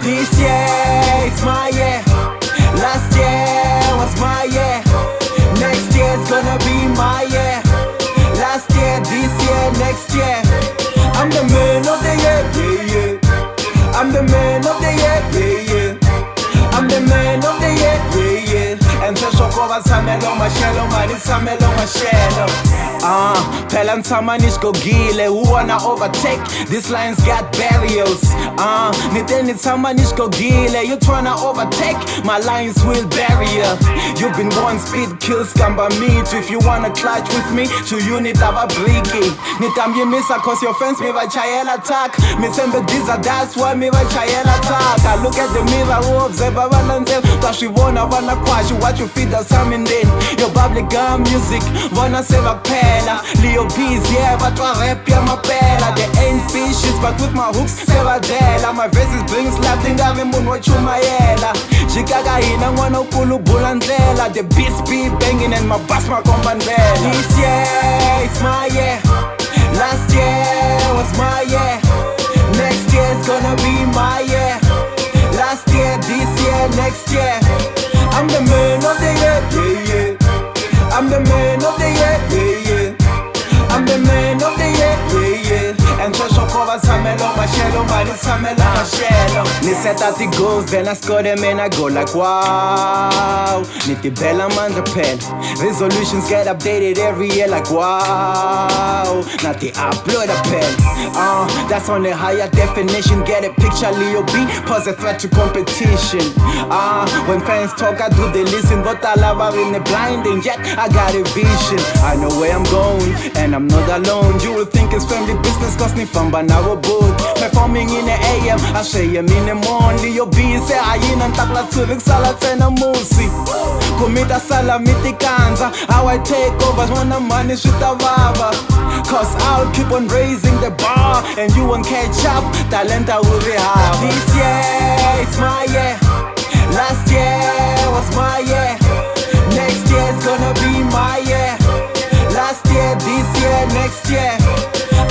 This year is my year. Last year was my year. Next year's gonna be my year. Last year, this year, next year. I'm the man of the year, yeah, yeah. I'm the man of the year, yeah, yeah. I'm the man of the year, yeah, yeah. And the shokova samelo mashelo mani samelo mashelo. Phela nitsamani sigogile, who wanna overtake? This line's got barriers. Nite nitsamani sigogile, you tryna overtake? My lines will bury ya. You've been one speed kills kamba meet. If you wanna clutch with me, to you nitava briki. Nitamyemisa cause your friends me vachayela attack. Mitsembe diza, that's why me vachayela attack. I look at the mirror, observe abananzel. Twashivona vana kwashi, what you feed us in then. Your bubblegum music, vona seva pela. Leo B's, yeah, but I rap ya mapela. They ain't fishes, but with my hooks, seva dela. My verses bring slap, tingavi moon what you mayela. Chicaga hina ngwana ukulu bulandlela. The beats be banging and my bass my kombandela. This year, it's my year. Last year was my year. Next year's gonna be my year. Last year, this year, next year. I'm the man of the year, yeah, yeah. I'm the man of the year, yeah, yeah. I'm the man of the year, yeah, yeah. And Shokova samelo mashelo mani samelo mashelo. Ni set out the goals, then I score them and I go like wow. Niti bella mandra pen. Resolutions get updated every year like wow. Not the upload a pen. That's on a higher definition. Get a picture, Leo B. Pose a threat to competition. When fans talk, I do they listen. But I love her in the blinding. Yet I got a vision. I know where I'm going, and I'm not alone. You will think it's family business, cause ni famba na robot. Performing in the AM, I say I'm in the morning. Leo B say ayina ntakla tuvik sala tena musi. Kumita sala mitikanza. How I take over when the money shitavava. Cause I'll keep on raising the bar, and you won't catch up. Talenta will be high. This year, it's my year. Last year was my year. Next year's gonna be my year. Last year, this year, next year.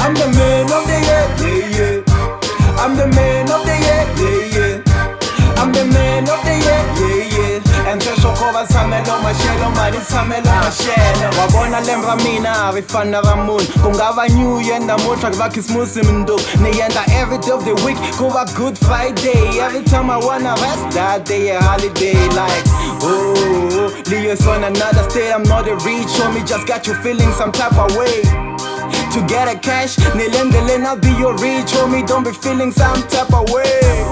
I'm the man of the year, yeah, yeah. I'm the man of the year, yeah, yeah. I'm the man of the year, yeah, yeah. And Shokova samelo mashelo mani samelo mashelo. Wabona lembra mina rifana ramun. Kungava new year namutra vakismusi mndo. Niyenda every day of the week kuva Good Friday. Every time I wanna rest, that day a holiday. Like oh, Leo's on another state. I'm not a rich homie, just got you feeling some type of way. To get a cash, nilendele I'll be your rich homie. Don't be feeling some type of way.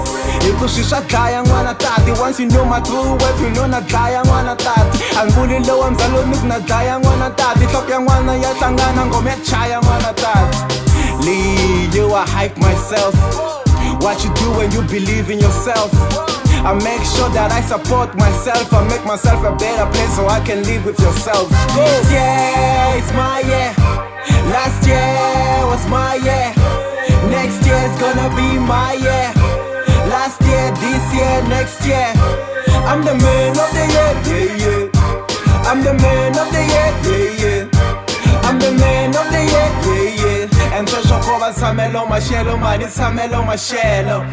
Ikushisha dlaya ngwana tati. Once you know my true worth, you know na dlaya ngwana tati. Angibuli lowa mzaloni kuna dlaya ngwana tati. Hloko ya ngwana yahlangana ngoma yakchaya ngwana tati. Leo, I hype myself. What you do when you believe in yourself. I make sure that I support myself. I make myself a better place so I can live with yourself. This year, it's my year. Last year was my year. Next year's gonna be my year. Last year, this year, next year. I'm the man of the year, yeah, yeah. I'm the man of the year, yeah, yeah. I'm the man of the year, yeah, yeah. And Shokova samelo mashelo mani samelo mashelo.